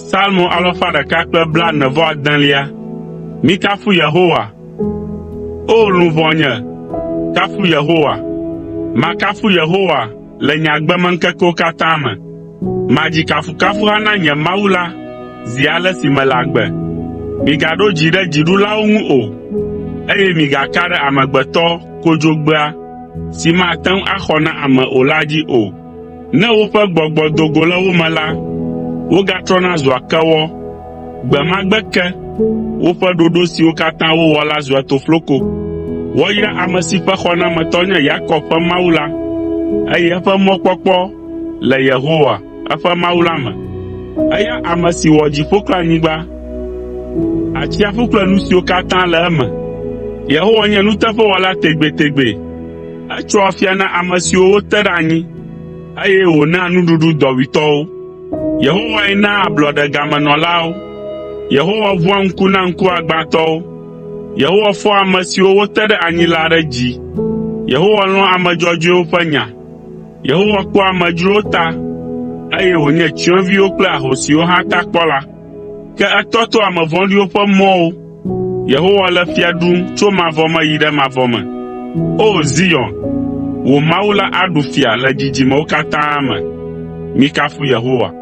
Psalmo 149. Mikafu Yehowa. O luvonye, kafu Yehowa. Makafu Yehowa le nyagbemenkeko katã me. Madzi kafukafu hana nye Mawu la zi ale si mele agbe. Migaɖo dzi ɖe dziɖulawo ŋu o, eye migaka ɖe amegbetɔ kodzogbea si mate ŋu axɔ na ame o la dzi o. Ne woƒe gbɔgbɔ do go le wo me la, wogatrɔna zua kewɔ. Gbe ma gbe ke, woƒe ɖoɖo siwo katã wowɔ la zua tofloko. Woyra ame si ƒe xɔnametɔ nye Yakob ƒe Mawu la, eye eƒe mɔkpɔkpɔ le Yehowa, eƒe Mawu la me. Eya ame si wɔ dziƒo kple anyigba, atsiaƒu kple nu siwo katã le eme. Yehowa nye nuteƒewɔla tegbetegbe. Etsɔ afia na ame siwo wote ɖe anyi, eye wòna nuɖuɖu dɔwuitɔwo. Yehowae na ablɔɖe gamenɔlawo. Yehowa ʋua ŋku na ŋkuagbãtɔwo. Yehowa fɔ ame siwo wote ɖe anyi la ɖe dzi. Yehowa lɔ̃a ame dzɔdzɔewo ƒe nya. Yehowa kpɔa amedzrowo ta, eye wònye tsyɔ̃eviwo kple ahosiwo hã ta kpɔla. Ke etɔtɔ ame vɔ̃ɖiwo ƒe mɔwo. Yehowa le fia ɖum tso mavɔ me yi ɖe mavɔ me. O Zion, wò Mawu la aɖu fia le dzidzimewo katã me. Mikafu Yehowa.